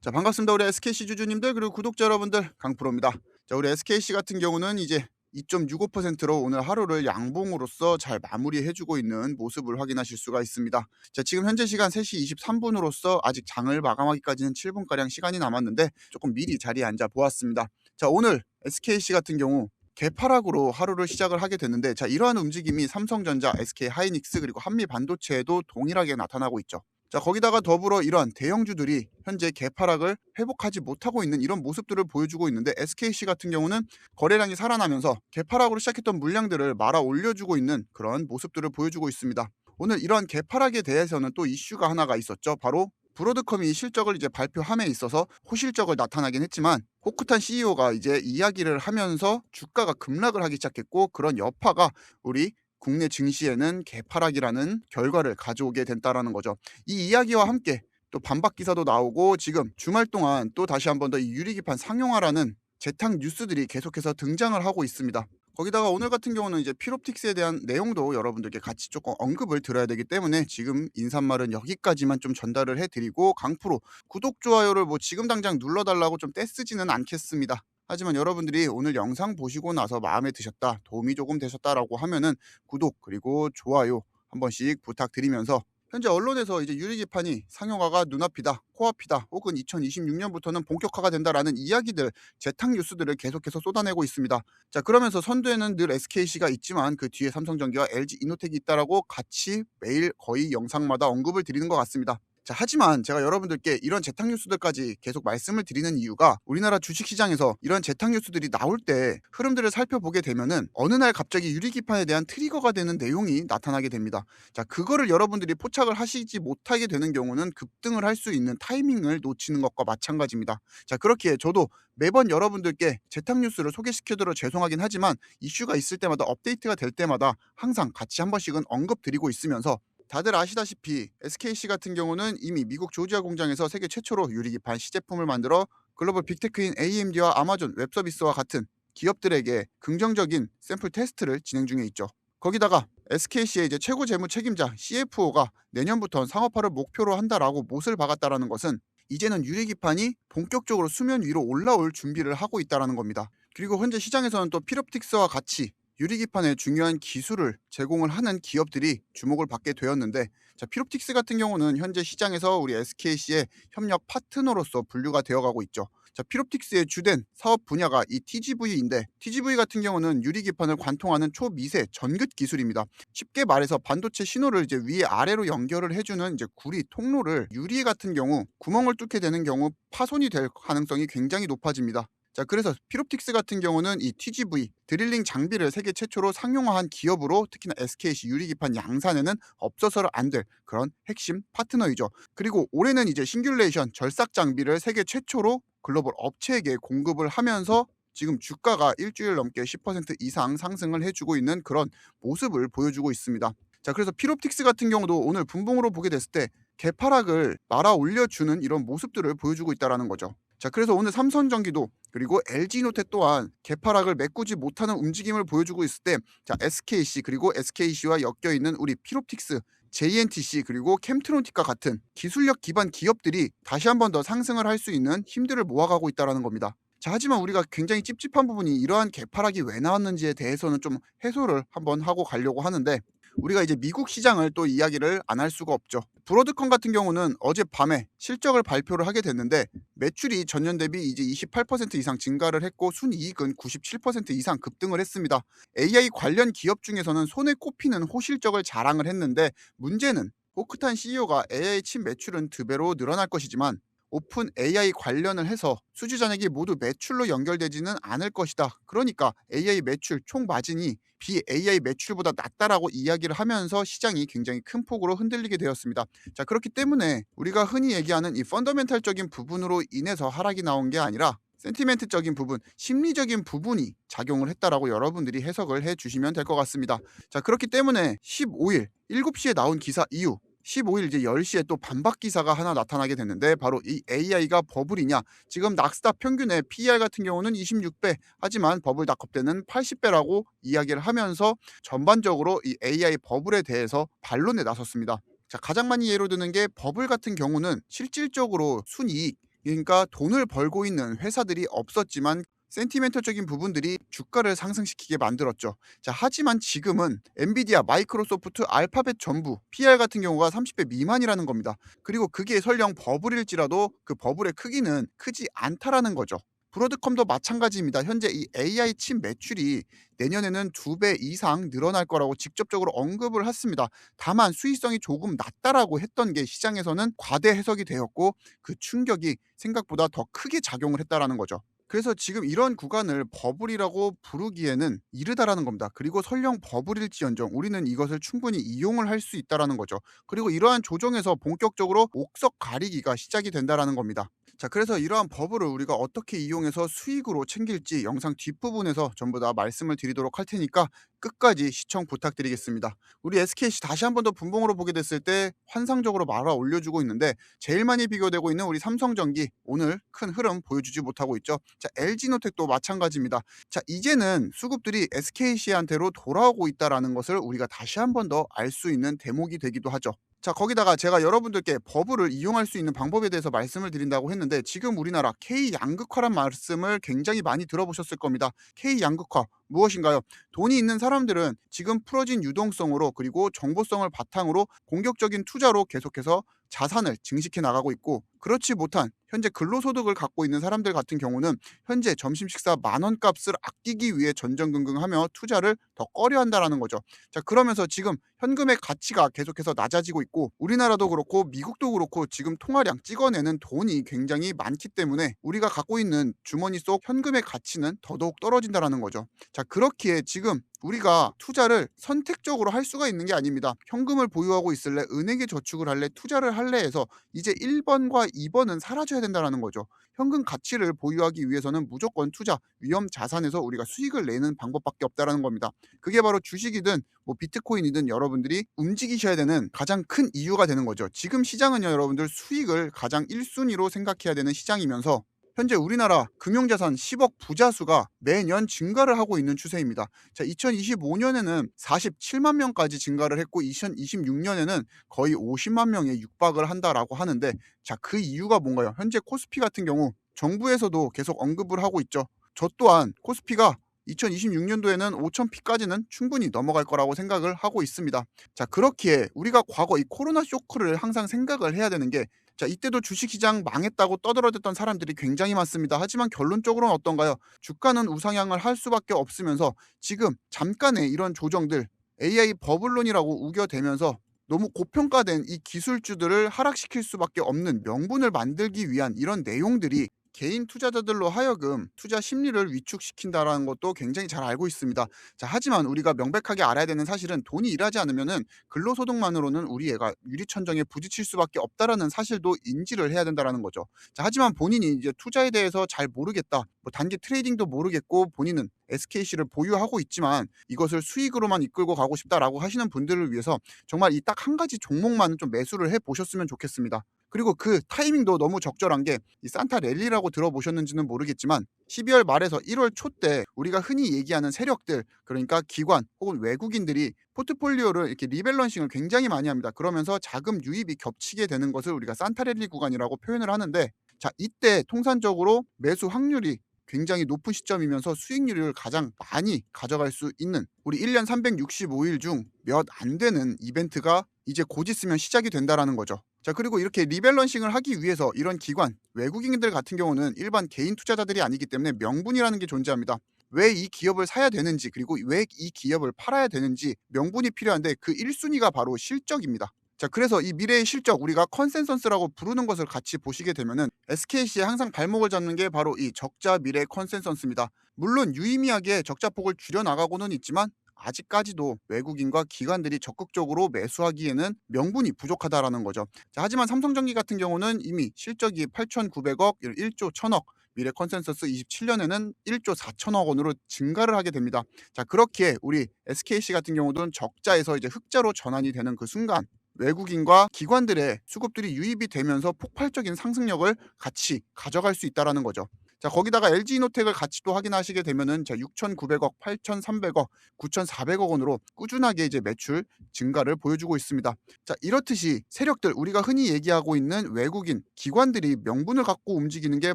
자, 반갑습니다. 우리 SKC 주주님들 그리고 구독자 여러분들, 강프로입니다. 자, 우리 SKC 같은 경우는 이제 2.65%로 오늘 하루를 양봉으로서 잘 마무리해주고 있는 모습을 확인하실 수가 있습니다. 자, 지금 현재 시간 3시 23분으로서 아직 장을 마감하기까지는 7분가량 시간이 남았는데 조금 미리 자리에 앉아 보았습니다. 자, 오늘 SKC 같은 경우 개파락으로 하루를 시작을 하게 됐는데, 자, 이러한 움직임이 삼성전자, SK하이닉스 그리고 한미반도체에도 동일하게 나타나고 있죠. 자, 거기다가 더불어 이러한 대형주들이 현재 개파락을 회복하지 못하고 있는 이런 모습들을 보여주고 있는데, SKC 같은 경우는 거래량이 살아나면서 개파락으로 시작했던 물량들을 말아 올려주고 있는 그런 모습들을 보여주고 있습니다. 오늘 이러한 개파락에 대해서는 또 이슈가 하나가 있었죠. 바로 브로드컴이 실적을 이제 발표함에 있어서 호실적을 나타나긴 했지만, 코크탄 CEO가 이제 이야기를 하면서 주가가 급락을 하기 시작했고, 그런 여파가 우리 국내 증시에는 개파락이라는 결과를 가져오게 된다라는 거죠. 이 이야기와 함께 또 반박 기사도 나오고, 지금 주말 동안 또 다시 한번 더 이 유리기판 상용화라는 재탕 뉴스들이 계속해서 등장을 하고 있습니다. 거기다가 오늘 같은 경우는 이제 필옵틱스에 대한 내용도 여러분들께 같이 조금 언급을 드려야 되기 때문에 지금 인사말은 여기까지만 좀 전달을 해드리고, 강프로 구독, 좋아요를 뭐 지금 당장 눌러달라고 좀 떼쓰지는 않겠습니다. 하지만 여러분들이 오늘 영상 보시고 나서 마음에 드셨다, 도움이 조금 되셨다라고 하면은 구독 그리고 좋아요 한 번씩 부탁드리면서, 현재 언론에서 이제 유리기판이 상용화가 눈앞이다, 코앞이다, 혹은 2026년부터는 본격화가 된다라는 이야기들, 재탕 뉴스들을 계속해서 쏟아내고 있습니다. 자, 그러면서 선두에는 늘 SKC가 있지만 그 뒤에 삼성전기와 LG이노텍이 있다라고 같이 매일 거의 영상마다 언급을 드리는 것 같습니다. 자, 하지만 제가 여러분들께 이런 재탕 뉴스들까지 계속 말씀을 드리는 이유가, 우리나라 주식시장에서 이런 재탕 뉴스들이 나올 때 흐름들을 살펴보게 되면은 어느 날 갑자기 유리기판에 대한 트리거가 되는 내용이 나타나게 됩니다. 자, 그거를 여러분들이 포착을 하시지 못하게 되는 경우는 급등을 할 수 있는 타이밍을 놓치는 것과 마찬가지입니다. 자, 그렇기에 저도 매번 여러분들께 재탕 뉴스를 소개시켜드려 죄송하긴 하지만, 이슈가 있을 때마다, 업데이트가 될 때마다 항상 같이 한 번씩은 언급드리고 있으면서, 다들 아시다시피 SKC 같은 경우는 이미 미국 조지아 공장에서 세계 최초로 유리기판 시제품을 만들어 글로벌 빅테크인 AMD와 아마존 웹서비스와 같은 기업들에게 긍정적인 샘플 테스트를 진행 중에 있죠. 거기다가 SKC의 이제 최고 재무 책임자 CFO가 내년부터 상업화를 목표로 한다라고 못을 박았다라는 것은, 이제는 유리기판이 본격적으로 수면 위로 올라올 준비를 하고 있다라는 겁니다. 그리고 현재 시장에서는 또 필옵틱스와 같이 유리기판의 중요한 기술을 제공을 하는 기업들이 주목을 받게 되었는데, 자, 필옵틱스 같은 경우는 현재 시장에서 우리 SKC의 협력 파트너로서 분류가 되어가고 있죠. 자, 필옵틱스의 주된 사업 분야가 이 TGV인데, TGV 같은 경우는 유리기판을 관통하는 초미세 전극 기술입니다. 쉽게 말해서 반도체 신호를 이제 위 아래로 연결을 해주는 이제 구리 통로를, 유리 같은 경우 구멍을 뚫게 되는 경우 파손이 될 가능성이 굉장히 높아집니다. 자, 그래서 필옵틱스 같은 경우는 이 TGV 드릴링 장비를 세계 최초로 상용화한 기업으로, 특히나 SKC 유리기판 양산에는 없어서는 안 될 그런 핵심 파트너이죠. 그리고 올해는 이제 싱귤레이션 절삭 장비를 세계 최초로 글로벌 업체에게 공급을 하면서 지금 주가가 일주일 넘게 10% 이상 상승을 해주고 있는 그런 모습을 보여주고 있습니다. 자, 그래서 필옵틱스 같은 경우도 오늘 분봉으로 보게 됐을 때 개파락을 말아 올려주는 이런 모습들을 보여주고 있다는 거죠. 자, 그래서 오늘 삼성전기도 그리고 LG노텍 또한 개파락을 메꾸지 못하는 움직임을 보여주고 있을 때, 자, SKC 그리고 SKC와 엮여있는 우리 필옵틱스, JNTC 그리고 캠트론틱과 같은 기술력 기반 기업들이 다시 한 번 더 상승을 할 수 있는 힘들을 모아가고 있다는 겁니다. 자, 하지만 우리가 굉장히 찝찝한 부분이, 이러한 개파락이 왜 나왔는지에 대해서는 좀 해소를 한번 하고 가려고 하는데, 우리가 이제 미국 시장을 또 이야기를 안 할 수가 없죠. 브로드컴 같은 경우는 어젯밤에 실적을 발표를 하게 됐는데, 매출이 전년 대비 이제 28% 이상 증가를 했고, 순이익은 97% 이상 급등을 했습니다. AI 관련 기업 중에서는 손에 꼽히는 호실적을 자랑을 했는데, 문제는 호크탄 CEO가 AI 칩 매출은 2배로 늘어날 것이지만 오픈 AI 관련을 해서 수주 잔액이 모두 매출로 연결되지는 않을 것이다. 그러니까 AI 매출 총 마진이 비 AI 매출보다 낮다라고 이야기를 하면서 시장이 굉장히 큰 폭으로 흔들리게 되었습니다. 자, 그렇기 때문에 우리가 흔히 얘기하는 이 펀더멘탈적인 부분으로 인해서 하락이 나온 게 아니라, 센티멘트적인 부분, 심리적인 부분이 작용을 했다라고 여러분들이 해석을 해주시면 될 것 같습니다. 자, 그렇기 때문에 15일 7시에 나온 기사 이후 15일 이제 10시에 또 반박 기사가 하나 나타나게 됐는데, 바로 이 AI가 버블이냐. 지금 낙스닥 평균의 PER 같은 경우는 26배, 하지만 버블닷컴 때는 80배라고 이야기를 하면서 전반적으로 이 AI 버블에 대해서 반론에 나섰습니다. 자, 가장 많이 예로 드는 게, 버블 같은 경우는 실질적으로 순이익 그러니까 돈을 벌고 있는 회사들이 없었지만 센티멘털적인 부분들이 주가를 상승시키게 만들었죠. 자, 하지만 지금은 엔비디아, 마이크로소프트, 알파벳 전부 PR 같은 경우가 30배 미만이라는 겁니다. 그리고 그게 설령 버블일지라도 그 버블의 크기는 크지 않다라는 거죠. 브로드컴도 마찬가지입니다. 현재 이 AI 칩 매출이 내년에는 2배 이상 늘어날 거라고 직접적으로 언급을 했습니다. 다만 수익성이 조금 낮다라고 했던 게 시장에서는 과대 해석이 되었고 그 충격이 생각보다 더 크게 작용을 했다라는 거죠. 그래서 지금 이런 구간을 버블이라고 부르기에는 이르다라는 겁니다. 그리고 설령 버블일지언정 우리는 이것을 충분히 이용을 할 수 있다라는 거죠. 그리고 이러한 조정에서 본격적으로 옥석 가리기가 시작이 된다라는 겁니다. 자, 그래서 이러한 버블을 우리가 어떻게 이용해서 수익으로 챙길지 영상 뒷부분에서 전부 다 말씀을 드리도록 할 테니까 끝까지 시청 부탁드리겠습니다. 우리 SKC 다시 한 번 더 분봉으로 보게 됐을 때 환상적으로 말아 올려주고 있는데 제일 많이 비교되고 있는 우리 삼성전기 오늘 큰 흐름 보여주지 못하고 있죠. 자, LG노텍도 마찬가지입니다. 자, 이제는 수급들이 SKC한테로 돌아오고 있다라는 것을 우리가 다시 한 번 더 알 수 있는 대목이 되기도 하죠. 자, 거기다가 제가 여러분들께 버블을 이용할 수 있는 방법에 대해서 말씀을 드린다고 했는데 지금 우리나라 K양극화란 말씀을 굉장히 많이 들어보셨을 겁니다. K양극화 무엇인가요? 돈이 있는 사람들은 지금 풀어진 유동성으로 그리고 정보성을 바탕으로 공격적인 투자로 계속해서 자산을 증식해 나가고 있고 그렇지 못한 현재 근로소득을 갖고 있는 사람들 같은 경우는 현재 점심 식사 10,000원 값을 아끼기 위해 전전긍긍하며 투자를 더 꺼려한다라는 거죠. 자, 그러면서 지금 현금의 가치가 계속해서 낮아지고 있고 우리나라도 그렇고 미국도 그렇고 지금 통화량 찍어내는 돈이 굉장히 많기 때문에 우리가 갖고 있는 주머니 속 현금의 가치는 더더욱 떨어진다라는 거죠. 자, 그렇기에 지금 우리가 투자를 선택적으로 할 수가 있는 게 아닙니다. 현금을 보유하고 있을래, 은행에 저축을 할래, 투자를 할래 해서 이제 1번과 2번은 사라져야 된다는 거죠. 현금 가치를 보유하기 위해서는 무조건 투자, 위험 자산에서 우리가 수익을 내는 방법밖에 없다는 겁니다. 그게 바로 주식이든 뭐 비트코인이든 여러분들이 움직이셔야 되는 가장 큰 이유가 되는 거죠. 지금 시장은요, 여러분들 수익을 가장 1순위로 생각해야 되는 시장이면서 현재 우리나라 금융자산 10억 부자 수가 매년 증가를 하고 있는 추세입니다. 자, 2025년에는 47만 명까지 증가를 했고 2026년에는 거의 50만 명에 육박을 한다라고 하는데 자, 그 이유가 뭔가요? 현재 코스피 같은 경우 정부에서도 계속 언급을 하고 있죠. 저 또한 코스피가 2026년도에는 5,000피까지는 충분히 넘어갈 거라고 생각을 하고 있습니다. 자, 그렇기에 우리가 과거 이 코로나 쇼크를 항상 생각을 해야 되는 게 자, 이때도 주식시장 망했다고 떠들어댔던 사람들이 굉장히 많습니다. 하지만 결론적으로는 어떤가요? 주가는 우상향을 할 수밖에 없으면서 지금 잠깐의 이런 조정들 AI 버블론이라고 우겨대면서 너무 고평가된 이 기술주들을 하락시킬 수밖에 없는 명분을 만들기 위한 이런 내용들이 개인 투자자들로 하여금 투자 심리를 위축시킨다라는 것도 굉장히 잘 알고 있습니다. 자, 하지만 우리가 명백하게 알아야 되는 사실은 돈이 일하지 않으면은 근로소득만으로는 우리 애가 유리천정에 부딪힐 수밖에 없다라는 사실도 인지를 해야 된다라는 거죠. 자, 하지만 본인이 이제 투자에 대해서 잘 모르겠다, 뭐 단기 트레이딩도 모르겠고 본인은 SKC를 보유하고 있지만 이것을 수익으로만 이끌고 가고 싶다라고 하시는 분들을 위해서 정말 이 딱 한 가지 종목만 좀 매수를 해 보셨으면 좋겠습니다. 그리고 그 타이밍도 너무 적절한 게 이 산타 랠리라고 들어보셨는지는 모르겠지만 12월 말에서 1월 초 때 우리가 흔히 얘기하는 세력들 그러니까 기관 혹은 외국인들이 포트폴리오를 이렇게 리밸런싱을 굉장히 많이 합니다. 그러면서 자금 유입이 겹치게 되는 것을 우리가 산타 랠리 구간이라고 표현을 하는데 자, 이때 통산적으로 매수 확률이 굉장히 높은 시점이면서 수익률을 가장 많이 가져갈 수 있는 우리 1년 365일 중 몇 안 되는 이벤트가 이제 곧 있으면 시작이 된다라는 거죠. 자, 그리고 이렇게 리밸런싱을 하기 위해서 이런 기관, 외국인들 같은 경우는 일반 개인 투자자들이 아니기 때문에 명분이라는 게 존재합니다. 왜 이 기업을 사야 되는지 그리고 왜 이 기업을 팔아야 되는지 명분이 필요한데 그 1순위가 바로 실적입니다. 자, 그래서 이 미래의 실적 우리가 컨센서스라고 부르는 것을 같이 보시게 되면은 SKC에 항상 발목을 잡는 게 바로 이 적자 미래 컨센서스입니다. 물론 유의미하게 적자폭을 줄여 나가고는 있지만 아직까지도 외국인과 기관들이 적극적으로 매수하기에는 명분이 부족하다라는 거죠. 자, 하지만 삼성전기 같은 경우는 이미 실적이 8,900억, 1조 1,000억, 미래 컨센서스 27년에는 1조 4천억 원으로 증가를 하게 됩니다. 자, 그렇기에 우리 SKC 같은 경우는 적자에서 이제 흑자로 전환이 되는 그 순간 외국인과 기관들의 수급들이 유입이 되면서 폭발적인 상승력을 같이 가져갈 수 있다라는 거죠. 자, 거기다가 LG이노텍을 같이 또 확인하시게 되면은 자 6,900억, 8,300억, 9,400억 원으로 꾸준하게 이제 매출 증가를 보여주고 있습니다. 자, 이렇듯이 세력들, 우리가 흔히 얘기하고 있는 외국인 기관들이 명분을 갖고 움직이는 게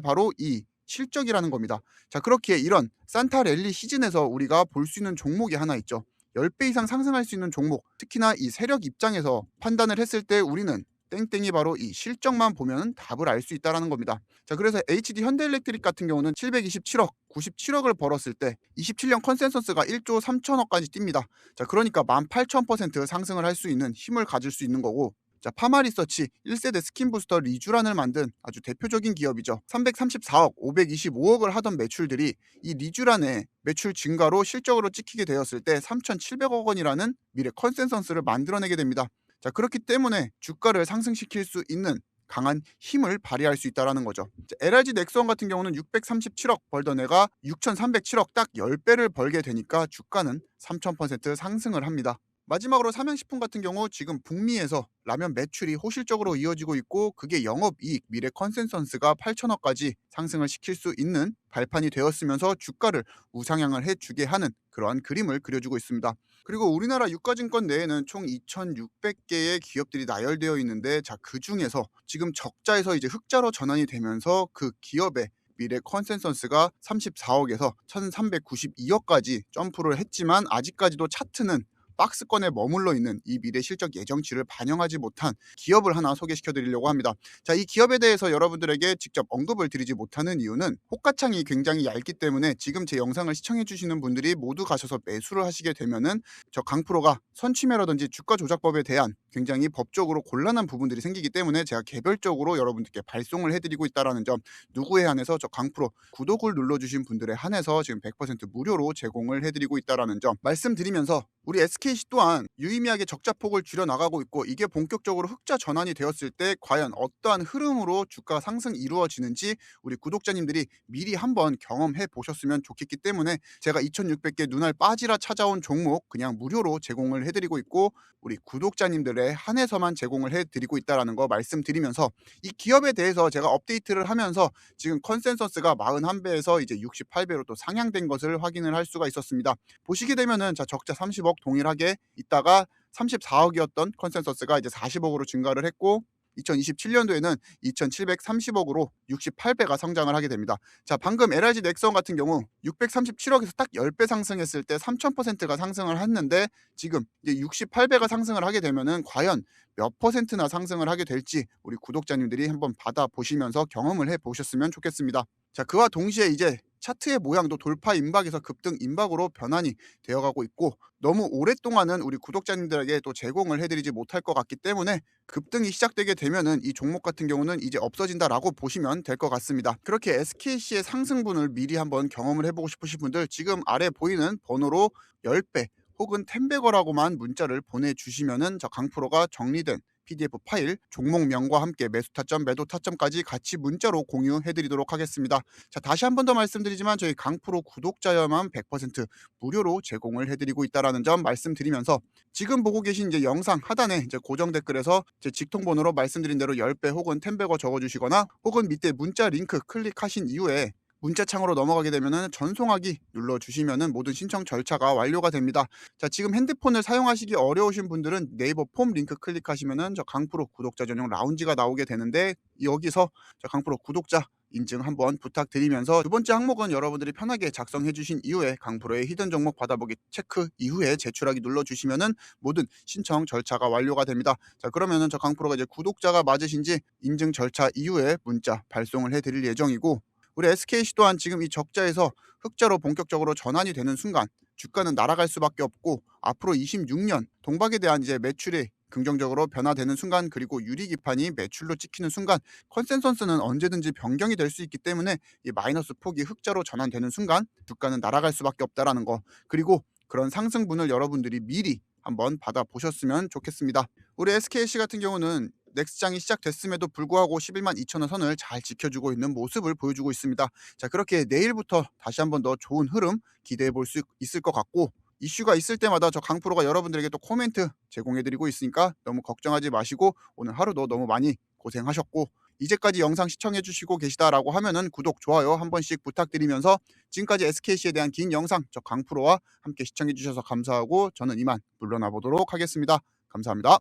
바로 이 실적이라는 겁니다. 자, 그렇기에 이런 산타 랠리 시즌에서 우리가 볼 수 있는 종목이 하나 있죠. 10배 이상 상승할 수 있는 종목, 특히나 이 세력 입장에서 판단을 했을 때 우리는 땡땡이 바로 이 실적만 보면 답을 알 수 있다는 겁니다. 자, 그래서 HD 현대일렉트릭 같은 경우는 727억, 97억을 벌었을 때 27년 컨센서스가 1조 3천억까지 뜁니다. 자, 그러니까 18,000% 상승을 할 수 있는 힘을 가질 수 있는 거고, 자, 파마리서치 1세대 스킨부스터 리쥬란을 만든 아주 대표적인 기업이죠. 334억, 525억을 하던 매출들이 이 리쥬란의 매출 증가로 실적으로 찍히게 되었을 때 3,700억 원이라는 미래 컨센서스를 만들어내게 됩니다. 자, 그렇기 때문에 주가를 상승시킬 수 있는 강한 힘을 발휘할 수 있다는 거죠. 자, LRG 넥스원 같은 경우는 637억 벌던 애가 6,307억, 딱 10배를 벌게 되니까 주가는 3,000% 상승을 합니다. 마지막으로 삼양식품 같은 경우 지금 북미에서 라면 매출이 호실적으로 이어지고 있고, 그게 영업이익 미래 컨센서스가 8천억까지 상승을 시킬 수 있는 발판이 되었으면서 주가를 우상향을 해주게 하는 그러한 그림을 그려주고 있습니다. 그리고 우리나라 유가증권 내에는 총 2,600개의 기업들이 나열되어 있는데, 자, 그 중에서 지금 적자에서 이제 흑자로 전환이 되면서 그 기업의 미래 컨센서스가 34억에서 1,392억까지 점프를 했지만 아직까지도 차트는 박스권에 머물러 있는 이 미래 실적 예정치를 반영하지 못한 기업을 하나 소개시켜 드리려고 합니다. 자, 이 기업에 대해서 여러분들에게 직접 언급을 드리지 못하는 이유는 호가창이 굉장히 얇기 때문에 지금 제 영상을 시청해 주시는 분들이 모두 가셔서 매수를 하시게 되면은 저 강프로가 선취매라든지 주가 조작법에 대한 굉장히 법적으로 곤란한 부분들이 생기기 때문에 제가 개별적으로 여러분들께 발송을 해드리고 있다는 점, 누구에 한해서 저 강프로 구독을 눌러주신 분들에 한해서 지금 100% 무료로 제공을 해드리고 있다는 점 말씀드리면서, 우리 SKC 또한 유의미하게 적자폭을 줄여나가고 있고, 이게 본격적으로 흑자 전환이 되었을 때 과연 어떠한 흐름으로 주가 상승 이루어지는지 우리 구독자님들이 미리 한번 경험해 보셨으면 좋겠기 때문에 제가 2,600개 눈알 빠지라 찾아온 종목 그냥 무료로 제공을 해드리고 있고, 우리 구독자님들에 한해서만 제공을 해드리고 있다는 거 말씀드리면서, 이 기업에 대해서 제가 업데이트를 하면서 지금 컨센서스가 41배에서 이제 68배로 또 상향된 것을 확인을 할 수가 있었습니다. 보시게 되면은 자, 적자 30억 동일하게 있다가 34억이었던 컨센서스가 이제 40억으로 증가를 했고, 2027년도에는 2,730억으로 68배가 성장을 하게 됩니다. 자, 방금 LRG 넥선 같은 경우 637억에서 딱 10배 상승했을 때 3,000%가 상승을 했는데, 지금 이제 68배가 상승을 하게 되면은 과연 몇 퍼센트나 상승을 하게 될지 우리 구독자님들이 한번 받아보시면서 경험을 해보셨으면 좋겠습니다. 자, 그와 동시에 이제 차트의 모양도 돌파 임박에서 급등 임박으로 변환이 되어가고 있고, 너무 오랫동안은 우리 구독자님들에게 또 제공을 해드리지 못할 것 같기 때문에 급등이 시작되게 되면은 이 종목 같은 경우는 이제 없어진다라고 보시면 될 것 같습니다. 그렇게 SKC의 상승분을 미리 한번 경험을 해보고 싶으신 분들, 지금 아래 보이는 번호로 10배 혹은 10배거라고만 문자를 보내주시면은 저 강프로가 정리된 PDF 파일, 종목명과 함께 매수 타점, 매도 타점까지 같이 문자로 공유해드리도록 하겠습니다. 자, 다시 한 번 더 말씀드리지만 저희 강프로 구독자여만 100% 무료로 제공을 해드리고 있다는 점 말씀드리면서, 지금 보고 계신 이제 영상 하단에 이제 고정 댓글에서 제 직통번호로 말씀드린 대로 10배 혹은 10배거 적어주시거나, 혹은 밑에 문자 링크 클릭하신 이후에 문자창으로 넘어가게 되면은 전송하기 눌러주시면은 모든 신청 절차가 완료가 됩니다. 자, 지금 핸드폰을 사용하시기 어려우신 분들은 네이버 폼 링크 클릭하시면은 저 강프로 구독자 전용 라운지가 나오게 되는데, 여기서 저 강프로 구독자 인증 한번 부탁드리면서, 두 번째 항목은 여러분들이 편하게 작성해 주신 이후에 강프로의 히든 종목 받아보기 체크 이후에 제출하기 눌러주시면은 모든 신청 절차가 완료가 됩니다. 자, 그러면은 저 강프로가 이제 구독자가 맞으신지 인증 절차 이후에 문자 발송을 해드릴 예정이고, 우리 SKC 또한 지금 이 적자에서 흑자로 본격적으로 전환이 되는 순간 주가는 날아갈 수밖에 없고, 앞으로 26년 동박에 대한 이제 매출이 긍정적으로 변화되는 순간, 그리고 유리기판이 매출로 찍히는 순간 컨센서스는 언제든지 변경이 될 수 있기 때문에 이 마이너스 폭이 흑자로 전환되는 순간 주가는 날아갈 수밖에 없다라는 거, 그리고 그런 상승분을 여러분들이 미리 한번 받아보셨으면 좋겠습니다. 우리 SKC 같은 경우는 넥스장이 시작됐음에도 불구하고 11만 2천원 선을 잘 지켜주고 있는 모습을 보여주고 있습니다. 자, 그렇게 내일부터 다시 한번 더 좋은 흐름 기대해 볼 수 있을 것 같고, 이슈가 있을 때마다 저 강프로가 여러분들에게 또 코멘트 제공해드리고 있으니까 너무 걱정하지 마시고, 오늘 하루도 너무 많이 고생하셨고 이제까지 영상 시청해 주시고 계시다라고 하면은 구독, 좋아요 한 번씩 부탁드리면서 지금까지 SKC에 대한 긴 영상 저 강프로와 함께 시청해 주셔서 감사하고 저는 이만 물러나 보도록 하겠습니다. 감사합니다.